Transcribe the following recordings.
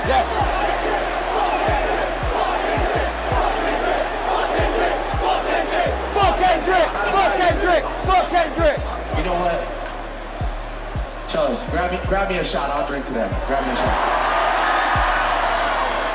Yes. Fuck Kendrick! Fuck Kendrick! Fuck Kendrick! You know what? Charles, grab me a shot. I'll drink to that. Grab me a shot.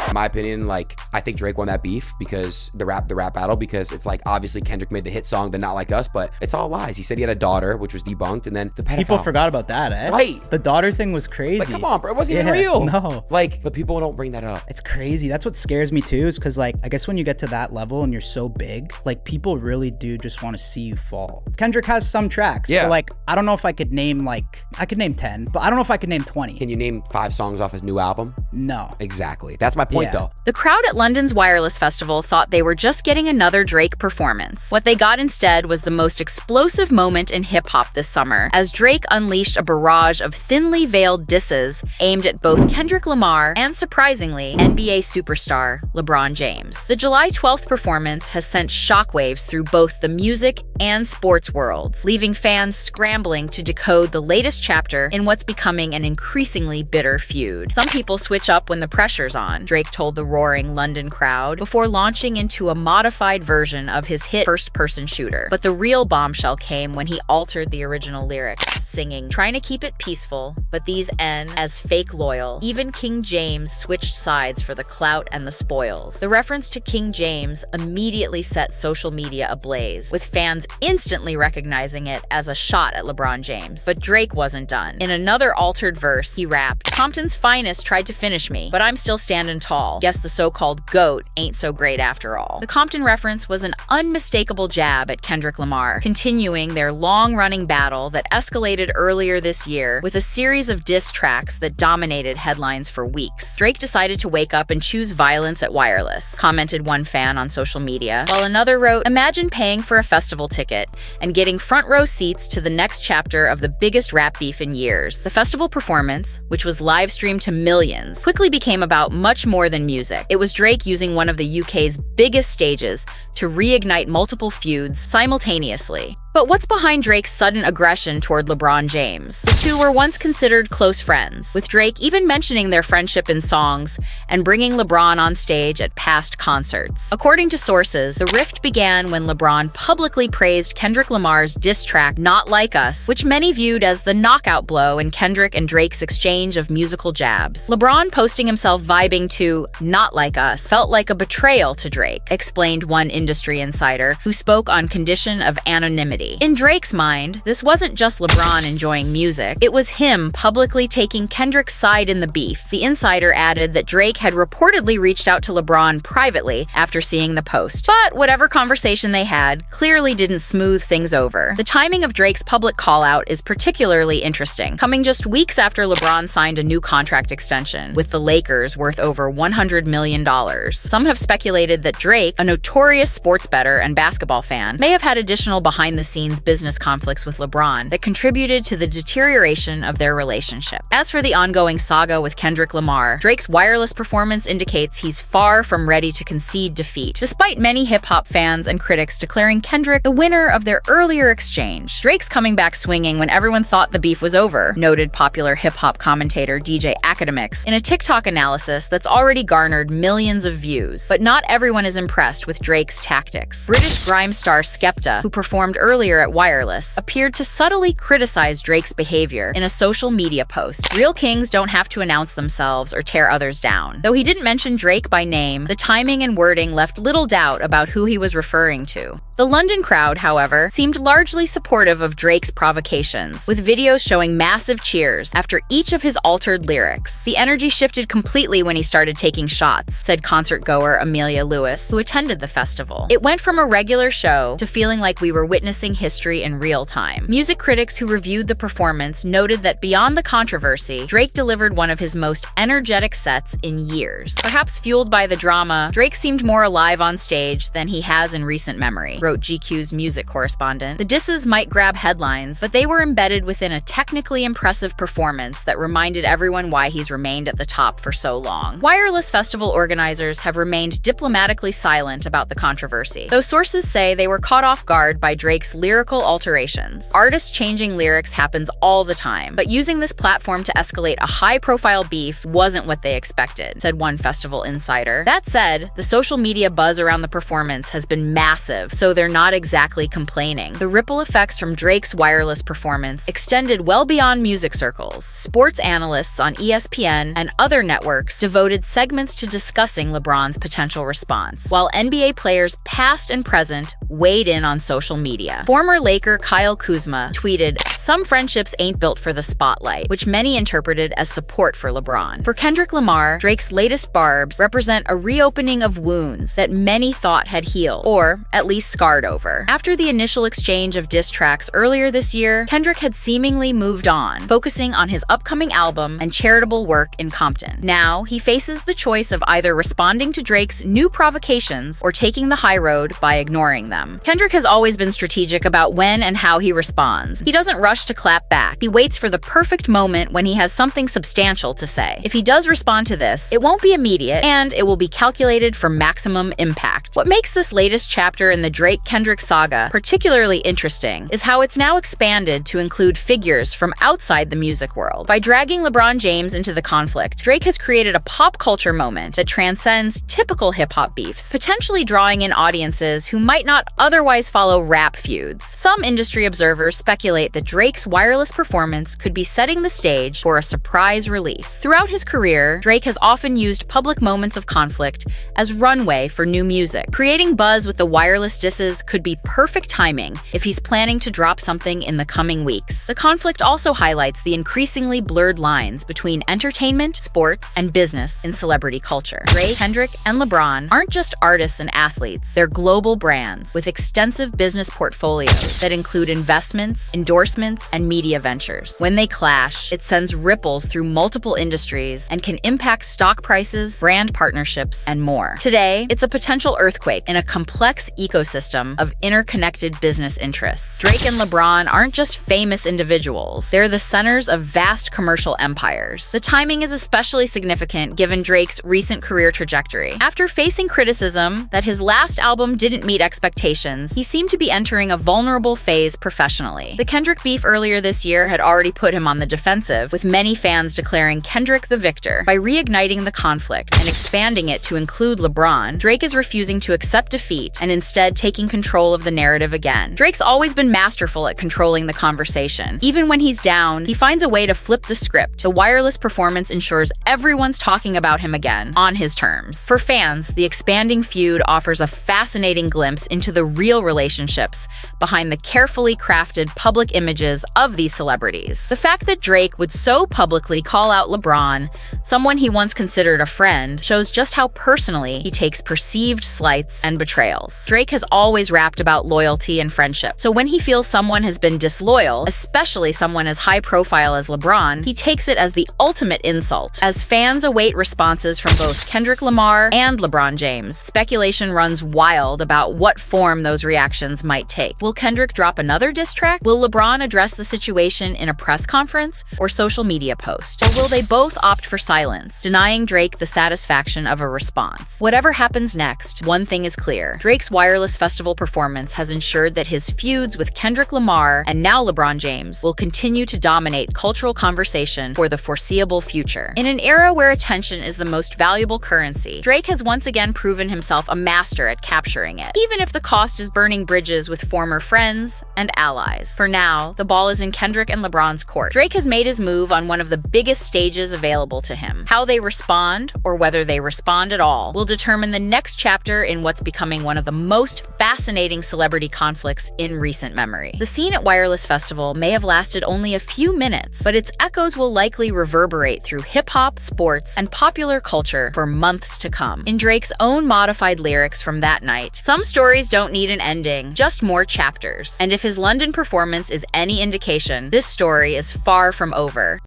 In my opinion, like, I think Drake won that beef because the rap battle, because it's like, obviously Kendrick made the hit song, The Not Like Us, but it's all lies. He said he had a daughter, which was debunked, and then the pedophile. People forgot about that, eh? Right. The daughter thing was crazy. Like, come on, bro. It wasn't even real. No. Like, but people don't bring that up. It's crazy. That's what scares me too, is because, like, I guess when you get to that level and you're so big, like, people really do just want to see you fall. Kendrick has some tracks. Yeah. But, like, I don't know if I could name, I could name 10, but I don't know if I could name 20. Can you name 5 songs off his new album? No. Exactly. That's my point, though. The crowd at London's Wireless Festival thought they were just getting another Drake performance. What they got instead was the most explosive moment in hip-hop this summer, as Drake unleashed a barrage of thinly veiled disses aimed at both Kendrick Lamar and, surprisingly, NBA superstar LeBron James. The July 12th performance has sent shockwaves through both the music and sports worlds, leaving fans scrambling to decode the latest chapter in what's becoming an increasingly bitter feud. Some people switch up when the pressure's on, Drake told the roaring London crowd, before launching into a modified version of his hit first-person shooter. But the real bombshell came when he altered the original lyrics, singing, "Trying to keep it peaceful, but these end as fake loyal. Even King James switched sides for the clout and the spoils." The reference to King James immediately set social media ablaze, with fans instantly recognizing it as a shot at LeBron James. But Drake wasn't done. In another altered verse, he rapped, "Compton's finest tried to finish me, but I'm still standing tall. Guess the so-called GOAT ain't so great after all." The Compton reference was an unmistakable jab at Kendrick Lamar, continuing their long-running battle that escalated earlier this year with a series of diss tracks that dominated headlines for weeks. Drake decided to wake up and choose violence at Wireless, commented one fan on social media, while another wrote, "Imagine paying for a festival ticket and getting front row seats to the next chapter of the biggest rap beef in years." The festival performance, which was live streamed to millions, quickly became about much more than music. It was Drake using one of the UK's biggest stages to reignite multiple feuds simultaneously. But what's behind Drake's sudden aggression toward LeBron James? The two were once considered close friends, with Drake even mentioning their friendship in songs and bringing LeBron on stage at past concerts. According to sources, the rift began when LeBron publicly praised Kendrick Lamar's diss track Not Like Us, which many viewed as the knockout blow in Kendrick and Drake's exchange of musical jabs. LeBron posting himself vibing to Not Like Us felt like a betrayal to Drake, explained one industry insider who spoke on condition of anonymity. In Drake's mind, this wasn't just LeBron enjoying music, it was him publicly taking Kendrick's side in the beef. The insider added that Drake had reportedly reached out to LeBron privately after seeing the post. But whatever conversation they had clearly didn't smooth things over. The timing of Drake's public call-out is particularly interesting, coming just weeks after LeBron signed a new contract extension with the Lakers worth over $100 million. Some have speculated that Drake, a notorious sports bettor and basketball fan, may have had additional behind-the-scenes business conflicts with LeBron that contributed to the deterioration of their relationship. As for the ongoing saga with Kendrick Lamar, Drake's Wireless performance indicates he's far from ready to concede defeat, despite many hip-hop fans and critics declaring Kendrick the winner of their earlier exchange. Drake's coming back swinging when everyone thought the beef was over, noted popular hip-hop commentator DJ Academics in a TikTok analysis that's already garnered millions of views. But not everyone is impressed with Drake's tactics. British grime star Skepta, who performed earlier at Wireless, appeared to subtly criticize Drake's behavior in a social media post. Real kings don't have to announce themselves or tear others down. Though he didn't mention Drake by name, the timing and wording left little doubt about who he was referring to. The London crowd, however, seemed largely supportive of Drake's provocations, with videos showing massive cheers after each of his altered lyrics. The energy shifted completely when he started taking shots, said concert-goer Amelia Lewis, who attended the festival. It went from a regular show to feeling like we were witnessing history in real time. Music critics who reviewed the performance noted that beyond the controversy, Drake delivered one of his most energetic sets in years. Perhaps fueled by the drama, Drake seemed more alive on stage than he has in recent memory. wrote GQ's music correspondent. The disses might grab headlines, but they were embedded within a technically impressive performance that reminded everyone why he's remained at the top for so long. Wireless Festival organizers have remained diplomatically silent about the controversy, though sources say they were caught off guard by Drake's lyrical alterations. Artists changing lyrics happens all the time, but using this platform to escalate a high-profile beef wasn't what they expected, said one festival insider. That said, the social media buzz around the performance has been massive, so they're not exactly complaining. The ripple effects from Drake's wireless performance extended well beyond music circles. Sports analysts on ESPN and other networks devoted segments to discussing LeBron's potential response, while NBA players past and present weighed in on social media. Former Laker Kyle Kuzma tweeted, "Some friendships ain't built for the spotlight," which many interpreted as support for LeBron. For Kendrick Lamar, Drake's latest barbs represent a reopening of wounds that many thought had healed, or at least scarred over. After the initial exchange of diss tracks earlier this year, Kendrick had seemingly moved on, focusing on his upcoming album and charitable work in Compton. Now, he faces the choice of either responding to Drake's new provocations or taking the high road by ignoring them. Kendrick has always been strategic about when and how he responds. He doesn't rush to clap back. He waits for the perfect moment when he has something substantial to say. If he does respond to this, it won't be immediate, and it will be calculated for maximum impact. What makes this latest chapter in the Drake-Kendrick saga particularly interesting is how it's now expanded to include figures from outside the music world. By dragging LeBron James into the conflict, Drake has created a pop culture moment that transcends typical hip-hop beefs, potentially drawing in audiences who might not otherwise follow rap feuds. Some industry observers speculate that Drake's wireless performance could be setting the stage for a surprise release. Throughout his career, Drake has often used public moments of conflict as runway for new music. Creating buzz with the wireless disses could be perfect timing if he's planning to drop something in the coming weeks. The conflict also highlights the increasingly blurred lines between entertainment, sports, and business in celebrity culture. Drake, Kendrick, and LeBron aren't just artists and athletes, they're global brands with extensive business portfolios that include investments, endorsements, and media ventures. When they clash, it sends ripples through multiple industries and can impact stock prices, brand partnerships, and more. Today, it's a potential earthquake in a complex ecosystem of interconnected business interests. Drake and LeBron aren't just famous individuals, they're the centers of vast commercial empires. The timing is especially significant given Drake's recent career trajectory. After facing criticism that his last album didn't meet expectations, he seemed to be entering a vulnerable phase professionally. The Kendrick beef earlier this year had already put him on the defensive, with many fans declaring Kendrick the victor. By reigniting the conflict and expanding it to include LeBron, Drake is refusing to accept defeat and instead taking control of the narrative again. Drake's always been masterful at controlling the conversation. Even when he's down, he finds a way to flip the script. The wireless performance ensures everyone's talking about him again, on his terms. For fans, the expanding feud offers a fascinating glimpse into the real relationships behind the carefully crafted public images of these celebrities. The fact that Drake would so publicly call out LeBron, someone he once considered a friend, shows just how personally he takes perceived slights and betrayals. Drake has always rapped about loyalty and friendship, so when he feels someone has been disloyal, especially someone as high profile as LeBron, he takes it as the ultimate insult. As fans await responses from both Kendrick Lamar and LeBron James, speculation runs wild about what form those reactions might take. Will Kendrick drop another diss track? Will LeBron address the situation in a press conference or social media post? Or will they both opt for silence, denying Drake the satisfaction of a response? Whatever happens next, one thing is clear. Drake's wireless festival performance has ensured that his feuds with Kendrick Lamar and now LeBron James will continue to dominate cultural conversation for the foreseeable future. In an era where attention is the most valuable currency, Drake has once again proven himself a master at capturing it, even if the cost is burning bridges with former friends and allies. For now, the ball is in Kendrick and LeBron's court. Drake has made his move on one of the biggest stages available to him. How they respond, or whether they respond at all, will determine the next chapter in what's becoming one of the most fascinating celebrity conflicts in recent memory. The scene at Wireless Festival may have lasted only a few minutes, but its echoes will likely reverberate through hip-hop, sports, and popular culture for months to come. In Drake's own modified lyrics from that night, some stories don't need an ending, just more chapters. And if his London performance is any indication, this story is far from over.